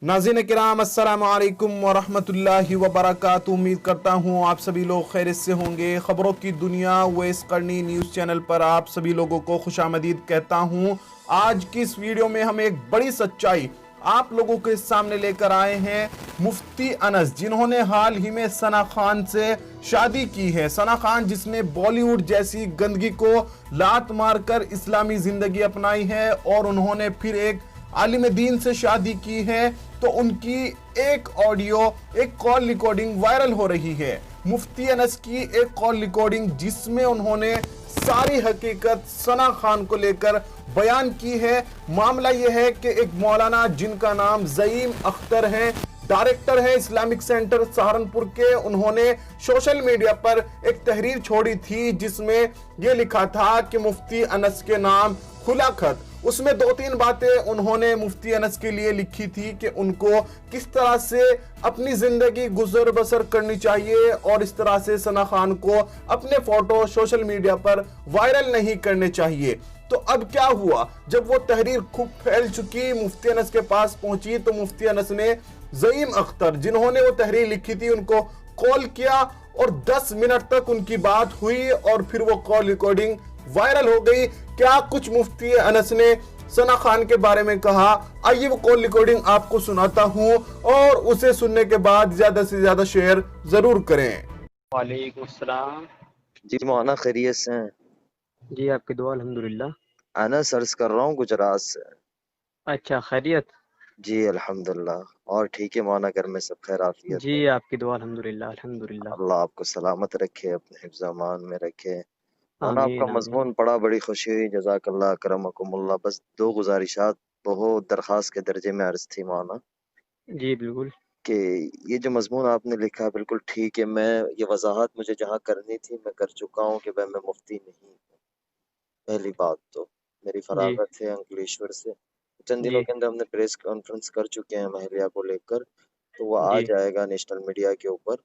नाज़रीन किराम अस्सलाम वालेकुम वरहमतुल्लाहि वबरकातुहू। उम्मीद करता हूँ आप सभी लोग खैरियत से होंगे। ख़बरों की दुनिया वेस करनी न्यूज़ चैनल पर आप सभी लोगों को खुशामदीद कहता हूँ। आज की इस वीडियो में हम एक बड़ी सच्चाई आप लोगों के सामने लेकर आए हैं। मुफ्ती अनस जिन्होंने हाल ही में सना खान से शादी की है। सना खान जिसने बॉलीवुड जैसी गंदगी को लात मारकर इस्लामी ज़िंदगी अपनाई है और उन्होंने फिर एक आलिम दीन से शादी की है, तो उनकी एक ऑडियो, एक कॉल रिकॉर्डिंग वायरल हो रही है। मुफ्ती अनस की एक कॉल रिकॉर्डिंग जिसमें उन्होंने सारी हकीकत सना खान को लेकर बयान की है। मामला यह है कि एक मौलाना जिनका नाम ज़ईम अख्तर है, डायरेक्टर है इस्लामिक सेंटर सहारनपुर के, उन्होंने सोशल मीडिया पर एक तहरीर छोड़ी थी जिसमें यह लिखा था कि मुफ्ती अनस के नाम खुला खत। उसमें 2-3 बातें उन्होंने मुफ्ती अनस के लिए लिखी थी कि उनको किस तरह से अपनी जिंदगी गुजर बसर करनी चाहिए और इस तरह से सना खान को अपने फोटो सोशल मीडिया पर वायरल नहीं करने चाहिए। तो अब क्या हुआ, जब वो तहरीर खूब फैल चुकी, मुफ्ती अनस के पास पहुंची, तो मुफ्ती अनस ने ज़ईम अख्तर जिन्होंने वो तहरीर लिखी थी उनको कॉल किया और 10 मिनट तक उनकी बात हुई और फिर वो कॉल रिकॉर्डिंग वायरल हो गई। क्या कुछ मुफ्ती अनस ने सना खान के बारे में कहा, आइए वो कॉल रिकॉर्डिंग आपको सुनाता हूं और उसे सुनने के बाद ज्यादा से ज्यादा शेयर जरूर करें। वालेकुम अस्सलाम। जी मौलाना खैरियत से हैं? जी आपकी दुआ अल्हम्दुलिल्लाह। अनस सर्च कर रहा हूँ गुजरात से। अच्छा खैरियत? जी अल्हम्दुलिल्लाह। और ठीक है मौलाना, घर में सब खैर आफियत जी है? आपकी दुआ अल्हम्दुलिल्लाह अल्हम्दुलिल्लाह। अल्लाह आपको सलामत रखे, अपने हिफ्ज़ अमान में रखे। मौलाना आपका आमीन आमीन। मजमून पढ़ा, बड़ी खुशी हुई, जज़ाकल्लाह करमकुमुल्लाह। बस 2 गुजारिशात बहुत दरख्वास्त के दर्जे में अर्ज थी मौलाना, जी बिल्कुल। कि ये जो मजमून आपने लिखा है बिल्कुल ठीक है। मैं ये वजाहत मुझे जहाँ करनी थी मैं कर चुका हूँ कि भाई मैं मुफ्ती नहीं हूँ। पहली बात तो मेरी जी फरागत है अंकलेश्वर से। चंद दिनों जी के अंदर हमने प्रेस कॉन्फ्रेंस कर चुके हैं महलिया को लेकर, तो वो आ जी जाएगा नेशनल मीडिया के ऊपर।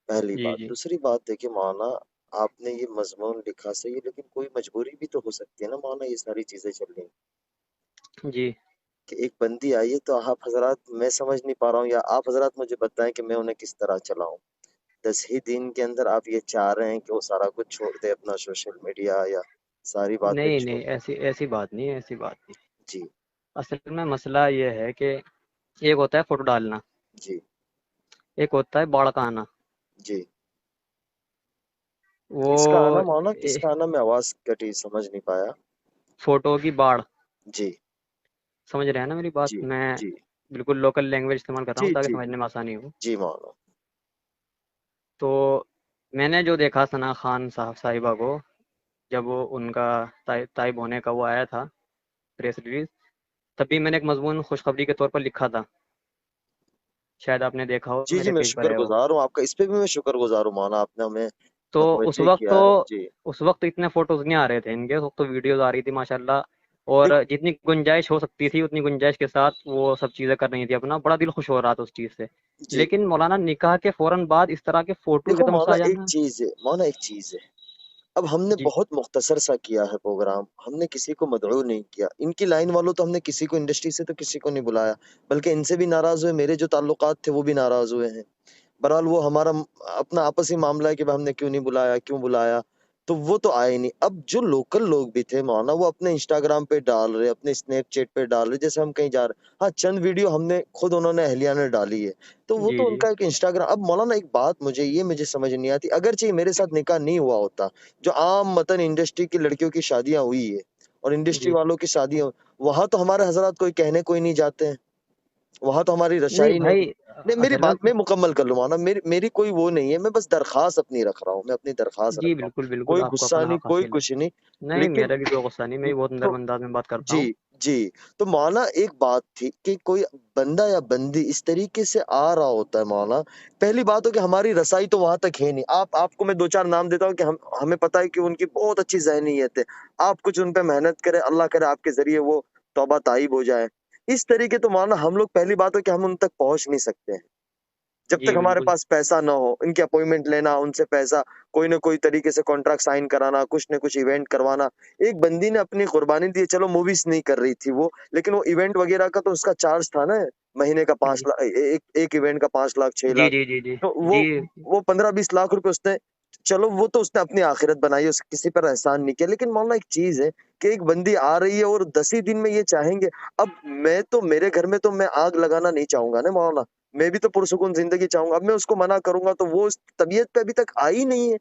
पहली जी बात। जी दूसरी बात देखिए मौलाना, आपने ये मजमून लिखा सही है, लेकिन कोई मजबूरी भी तो हो सकती है ना मौलाना, ये सारी चीजें चल रही जी। कि एक बंदी आई है, तो आप हजरात, मैं समझ नहीं पा रहा हूँ, या आप हजरात मुझे बताएं कि मैं उन्हें किस तरह चलाऊं। 10 ही दिन के अंदर आप ये चाह रहे हैं कि वो सारा कुछ छोड़ दे, अपना सोशल मीडिया या सारी बातें नहीं छोड़। नहीं, ऐसी ऐसी बात नहीं है, ऐसी बात नहीं। जी असल में मसला ये है कि एक होता है फोटो डालना, जी एक होता है बाढ़ का आना। जी। किसका वो आना मौलाना, किसका आना? मैं आवाज कटी, समझ नहीं पाया। फोटो की बाढ़, जी समझ रहे हैं ना मेरी बात? जी मैं जी बिल्कुल लोकल लैंग्वेज इस्तेमाल कर रहा जी हूँ ताकि जी समझने में आसानी हो। जी मौलाना। तो मैंने जो देखा सना खान साहिबा को, जब वो उनका ताइब होने का वो आया था प्रेस रिलीज, तभी मैंने एक मजमून खुशखबरी के तौर पर लिखा था, शायद आपने देखा हो, जी जी, मेरे मैं पेज पर है वो। शुक्रगुजार हूँ आपका, इस पे भी मैं शुक्रगुजार हूँ मौलाना, आपने हमें तो उस मुतवज्जे वक्त किया तो है। जी। उस वक्त इतने फोटोज नहीं आ रहे थे इनके, उस वक्त तो वीडियोज आ रही थी माशाल्लाह, और देखो जितनी गुंजाइश हो सकती थी उतनी गुंजाइश के साथ वो सब चीज़ें कर रही थी अपना, बड़ा दिल खुश हो रहा था उस चीज़ से। जी, लेकिन मौलाना निकाह के फौरन बाद इस तरह के फोटोज देखो एकदम से मौलाना आ एक जाना। चीज है, मौलाना एक चीज है, अब हमने जी बहुत मुख्तसर सा किया है प्रोग्राम, हमने किसी को मदऊ नहीं किया। इनकी लाइन वालों तो हमने किसी को, इंडस्ट्री से तो किसी को नहीं बुलाया, बल्कि इनसे भी नाराज हुए, मेरे जो ताल्लुकात थे वो भी नाराज हुए हैं। बहरहाल वो हमारा अपना आपसी मामला है कि भाई हमने क्यों नहीं बुलाया, क्यों बुलाया, तो वो तो आए नहीं। अब जो लोकल लोग भी थे मौलाना, वो अपने इंस्टाग्राम पे डाल रहे, अपने स्नैपचैट पे डाल रहे, जैसे हम कहीं जा रहे। हाँ, चंद वीडियो हमने खुद, उन्होंने अहलिया ने डाली है, तो वो जी तो जी उनका एक इंस्टाग्राम। अब मौलाना एक बात मुझे समझ नहीं आती, अगर चाहिए मेरे साथ निकाह नहीं हुआ होता, जो आम मतन इंडस्ट्री की लड़कियों की शादियां हुई है और इंडस्ट्री जी। वालों की शादियां, वहां तो हमारे हजरात कोई कहने कोई नहीं जाते हैं, वहां तो हमारी नहीं रशाई नहीं। भाई, नहीं, मेरी असल में बात मैं मुकम्मल कर लूँ माना, मेरी मेरी कोई वो नहीं है, मैं बस दरखास्त अपनी रख रहा हूँ, मैं अपनी दरखास्त रख जी रहा हूँ। बिल्कुल बिल्कुल, कोई आपको गुस्सा अपना नहीं, हक कोई हासिल है। कुछ नहीं। नहीं, लेकिन मेरा भी कोई गुस्सा नहीं, मैं भी बहुत तो नज़रअंदाज में बात करता जी हूँ। जी, तो मौलाना एक बात थी कि कोई बंदा या बंदी इस तरीके से आ रहा होता है मौलाना, पहली बात हो कि हमारी रसाई तो वहां तक है नहीं। आपको मैं 2-4 नाम देता हूँ कि हमें पता है कि उनकी बहुत अच्छी ज़हनीयत है। आप कुछ उन पे मेहनत करें, अल्लाह करे आपके ज़रिए वो तौबा ताइब हो जाए। इस तरीके तो मौलाना हम लोग, पहली बात हो कि हम उन तक पहुँच नहीं सकते हैं। जब जी तक हमारे बिल्कुल। पास पैसा ना हो, इनके अपॉइंटमेंट लेना, उनसे पैसा, कोई ना कोई तरीके से कॉन्ट्रैक्ट साइन कराना, कुछ न कुछ इवेंट करवाना। एक बंदी ने अपनी कुर्बानी दी, चलो मूवीज नहीं कर रही थी वो, लेकिन वो इवेंट वगैरह का तो उसका चार्ज था ना, महीने का 5 जी लाख, एक इवेंट का 5 लाख 6 जी लाख। जी जी जी तो जी। वो 15-20 लाख रुपए उसने, चलो वो तो उसने अपनी आखिरत बनाई, उस किसी पर एहसान नहीं किया। लेकिन मौलाना एक चीज है कि एक बंदी आ रही है और 10 ही दिन में ये चाहेंगे। अब मैं तो, मेरे घर में तो मैं आग लगाना नहीं चाहूंगा ना मौलाना, मैं भी तो पुरसुकून जिंदगी चाहूंगा। अब मैं उसको मना करूंगा तो वो उस तबीयत पे अभी तक आई नहीं है,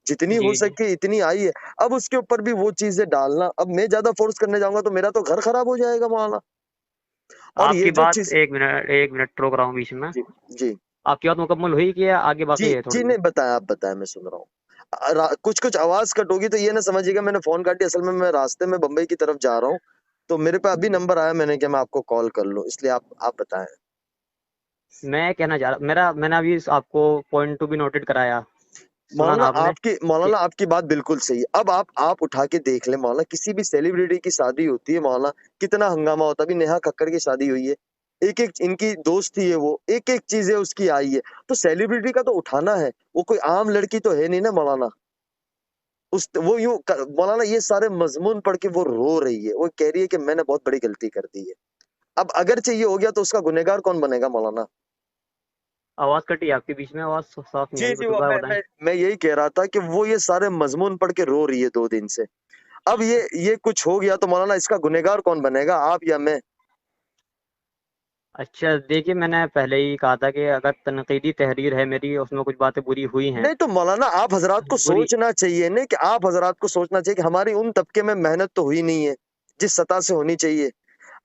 जितनी हो जी जी। सके इतनी आई है। अब उसके ऊपर भी वो चीजें डालना, अब मैं ज्यादा फोर्स करने जाऊंगा तो मेरा तो घर खराब हो जाएगा मौलाना। और ये आपकी जो बात, चीज, एक मिनट रोक रहा हूँ बीच में। जी जी आपकी बात मुकम्मल हुई कि आगे जी बाकी है जी, थोड़ी सी? नहीं बताया, आप बताया, मैं सुन रहा हूँ। कुछ कुछ आवाज कट होगी तो ये ना समझिएगा मैंने फोन काटी, असल में मैं रास्ते में बम्बई की तरफ जा रहा हूँ, तो मेरे पे अभी नंबर आया, मैंने क्या मैं आपको कॉल कर लूँ, इसलिए आप बताएं। मैं कहना चाह रहा, मेरा मैंने अभी आपको पॉइंट टू भी नोटेड कराया, सुना ना आपने? मौलाना आपकी बात बिल्कुल सही है। अब आप उठा के देख ले मौलाना, किसी भी सेलिब्रिटी की शादी होती है मौलाना, कितना हंगामा होता है। अभी नेहा कक्कड़ की शादी हुई है, एक एक इनकी दोस्त थी है, वो एक एक चीजें उसकी आई है। तो सेलिब्रिटी का तो उठाना है, वो कोई आम लड़की तो है नहीं ना मौलाना। वो मौलाना ये सारे मजमून पढ़ के वो रो रही है, वो कह रही है कि मैंने बहुत बड़ी गलती कर दी है। अब अगर चाहिए हो गया तो उसका गुनहगार कौन बनेगा मौलाना? आवाज कटी आपके बीच में, आवाज साफ नहीं जी आई, जी, वो दोबारा बताएं। मैं यही कह रहा था कि वो ये सारे मजमून पढ़ के रो रही है 2 दिन से। अब ये कुछ हो गया तो मौलाना इसका गुनहगार कौन बनेगा, आप या मैं? अच्छा देखिए, मैंने पहले ही कहा था कि अगर तनकीदी तहरीर है मेरी, उसमें कुछ बातें बुरी हुई हैं, नहीं तो मौलाना आप हजरात को बुरी। सोचना चाहिए ना, कि आप हजरात को सोचना चाहिए कि हमारी उन तबके में मेहनत तो हुई नहीं है जिस सतह से होनी चाहिए।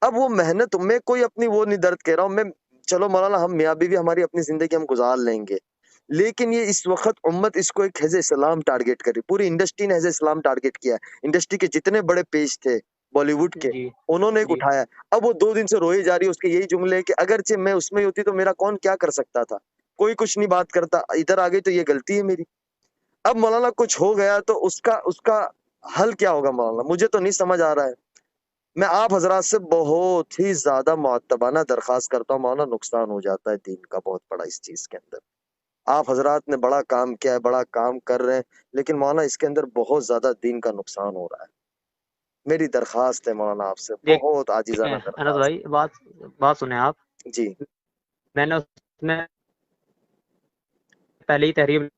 अब वो मेहनत में कोई अपनी वो नहीं दर्द कह रहा हूँ मैं, चलो मौलाना हम मियाँ बीवी हमारी अपनी जिंदगी हम गुजार लेंगे, लेकिन ये इस वक्त उम्मत इसको एक हैज़ इस्लाम टारगेट करी, पूरी इंडस्ट्री ने हैज़ इस्लाम टारगेट किया है। इंडस्ट्री के जितने बड़े पेज थे बॉलीवुड के, जी उन्होंने एक जी उठाया है। अब वो 2 दिन से रोई जा रही है, उसके यही जुमले हैं कि अगरचे मैं उसमें ही होती तो मेरा कौन क्या कर सकता था, कोई कुछ नहीं बात करता, इधर आ गई तो ये गलती है मेरी। अब मौलाना कुछ हो गया तो उसका उसका हल क्या होगा मौलाना, मुझे तो नहीं समझ आ रहा है। मैं आप हजरात से बहुत ही ज्यादा मुअत्तबाना दरखास्त करता हूँ मौलाना, नुकसान हो जाता है दीन का बहुत बड़ा इस चीज के अंदर। आप हजरात ने बड़ा काम किया है, बड़ा काम कर रहे हैं, लेकिन मौलाना इसके अंदर बहुत ज्यादा दीन का नुकसान हो रहा है। मेरी दरखास्त है मौलाना आपसे, बहुत देखिए आजिजाना अनस दरखास्त। भाई, बात बात सुने आप। जी, मैंने उसमें पहले ही तहरीर।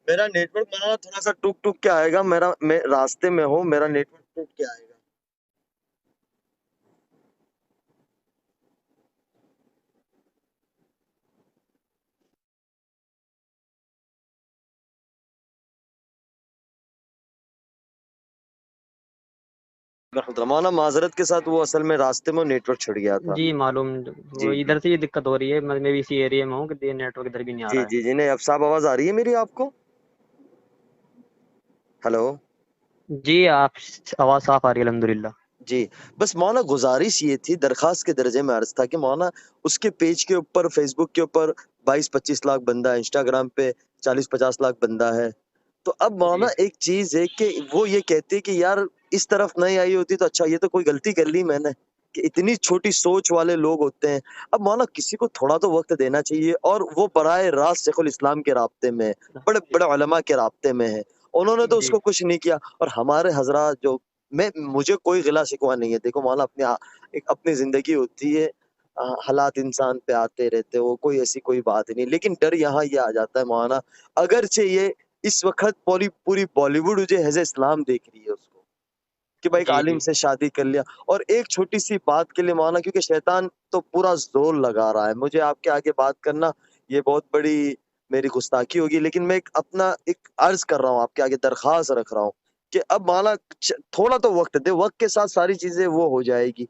मेरा नेटवर्क मौलाना थोड़ा सा टुक टुक के आएगा, मैं रास्ते में हूँ, मेरा नेटवर्क टुक के आएगा। मौलाना माजरत के साथ, वो असल में रास्ते में नेटवर्क छुट गया था। जी मालूम, वो जी जी इधर से ये दिक्कत हो रही है, मैं भी इसी एरिया में हूँ कि नेटवर्क इधर भी नहीं आ जी रहा है। जी जी, नहीं अब साफ आवाज आ रही है मेरी आपको? हेलो? जी आप, आवाज़ साफ आ रही है अल्हम्दुलिल्लाह। जी, बस मौलाना गुज़ारिश ये थी, दरख़्वास्त के दर्जे में अर्ज़ था कि मौलाना उसके पेज के ऊपर, फ़ेसबुक के ऊपर 22-25 लाख बंदा है, इंस्टाग्राम पे 40-50 लाख बंदा है। तो अब मौलाना जी एक चीज़ है कि वो ये कहती है कि यार इस तरफ नहीं आई होती तो अच्छा, ये तो कोई गलती कर ली मैंने, कि इतनी छोटी सोच वाले लोग होते हैं। अब मौलाना किसी को थोड़ा तो वक़्त देना चाहिए, और वो बराए रास्त शेख़ुल इस्लाम के राब्ते में है, बड़े-बड़े उलमा के राब्ते में है। उन्होंने तो जी उसको कुछ नहीं किया, और हमारे हज़रात जो, मैं मुझे कोई गिला शिकवा नहीं है। देखो मौलाना एक अपनी ज़िंदगी होती है, हालात इंसान पे आते रहते हैं, वो कोई ऐसी कोई बात नहीं। लेकिन डर यहाँ ये आ जाता है मौलाना, अगरचे ये इस वक़्त पूरी बॉलीवुड जो है इस्लाम देख रही है उसको, कि भाई एक जी आलिम जी। से शादी कर लिया, और एक छोटी-सी बात के लिए मौलाना, क्योंकि शैतान तो पूरा ज़ोर लगा रहा है। मुझे आपके आगे बात करना ये बहुत बड़ी मेरी गुस्ताखी होगी, लेकिन मैं एक अर्ज़ कर रहा हूँ आपके आगे, दरख़्वास्त रख रहा हूँ कि अब मौलाना थोड़ा तो वक़्त दे, वक़्त के साथ सारी चीज़ें वो हो जाएगी।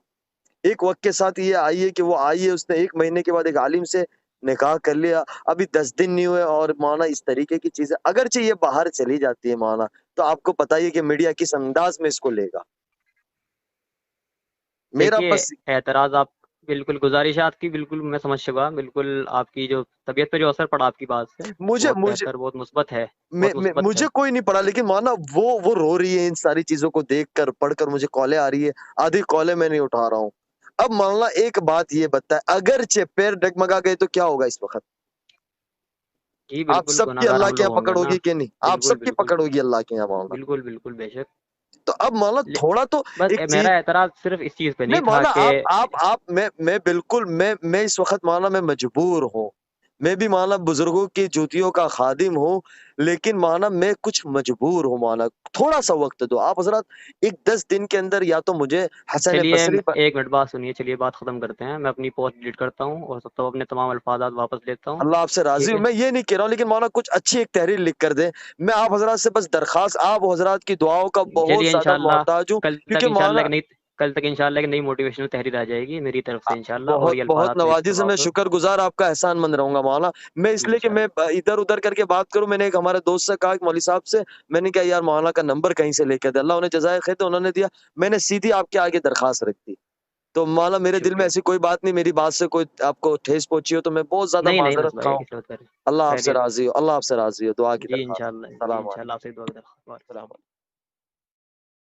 एक वक़्त के साथ ये आई है कि वो आई है, उसने 1 महीने के बाद एक आलिम से निकाह कर लिया, अभी 10 दिन नहीं हुए, और मौलाना इस तरीके की चीज़ें अगरचे ये बाहर चली जाती है मौलाना, तो आपको पता ही है कि मीडिया किस अंदाज़ में इसको लेगा। मेरा देखिए, बस, एतराज़ आप, बिल्कुल गुज़ारिश है आपकी, बिल्कुल मैं समझ चुका, बिल्कुल आपकी जो तबीयत पे जो असर पड़ा आपकी बात से, मुझे बहुत मुझे बेहतर, बहुत मुस्बत है, बहुत मुस्बत मुझे है। कोई नहीं पड़ा, लेकिन मौलाना वो रो रही है इन सारी चीज़ों को देखकर, पढ़कर मुझे कॉलें आ रही है, आधी कॉलें मैं नहीं उठा रहा हूँ। اب مولانا ایک بات یہ بتائے، اگرچہ پیر ڈگمگا گئے تو کیا ہوگا اس وقت؟ جی آپ بالکل سب کی گناہگار اللہ ہم کے لوگ یہاں ہوں گے پکڑ نا، ہوگی کہ نہیں؟ آپ بالکل سب کی بالکل پکڑ ہوگی اللہ کے یہاں مولانا۔ بالکل بالکل بے شک۔ تو اب مولانا لے- تھوڑا تو بس ایک چیز، میرا اعتراض صرف اس چیز پہ نہیں نہیں تھا مولانا کہ آپ میں بالکل میں اس وقت مولانا میں مجبور ہوں، میں بھی مولانا بزرگوں کی جوتیوں کا خادم ہوں، لیکن مولانا میں کچھ مجبور ہوں مولانا، تھوڑا سا وقت دو آپ حضرات، ایک 10 دن کے اندر یا تو مجھے حسن چلیے بصری پر، ایک منٹ بات سنیے، چلیے بات ختم کرتے ہیں، میں اپنی پوسٹ ڈیلیٹ کرتا ہوں اور سب اپنے تمام الفاظات واپس لیتا ہوں، اللہ آپ سے راضی ٹھیک ہوں، ہے؟ میں یہ نہیں کہہ رہا ہوں، لیکن مولانا کچھ اچھی ایک تحریر لکھ کر دیں، میں آپ حضرات سے بس درخواست، آپ حضرات کی دعاؤں کا بہت چلیے زیادہ انشاءاللہ محتاج ہوں، کل تک کیونکہ انشاءاللہ مولانا ایک نئی کل تک انشاءاللہ ایک نئی موٹیویشنل تحریر آ جائے گی میری طرف سے انشاءاللہ، اور بہت یہ بہت الفاظات میں نوازی سے استعمال میں ہوں شکر گزار آپ کا احسان مند رہوں گا مولانا، میں اس لیے کہ میں انشاءاللہ۔ ادھر ادھر کر کے بات کروں، میں نے ایک ہمارے دوست سے کہا، ایک مولوی صاحب سے، میں نے کہا یار مولانا کا نمبر کہیں سے لے کے دے، اللہ انہیں جزائے خیر تو انہوں نے دیا، میں نے سیدھی آپ کے آگے درخواست رکھ دی، تو مولانا میرے دل میں شکریہ، ایسی کوئی بات نہیں، میری بات سے کوئی آپ کو ٹھیس پہنچی ہو تو میں بہت زیادہ نہیں نہیں بس معذرت بھائی خواہ ہوں، کسی بات کریں، اللہ آپ سے خیریت، راضی ہو، اللہ آپ سے راضی ہو، دعا کی جی درخواست، انشاءاللہ، جی السلام علیکم، انشاءاللہ آپ سے دعا کریں۔ السلام علیکم۔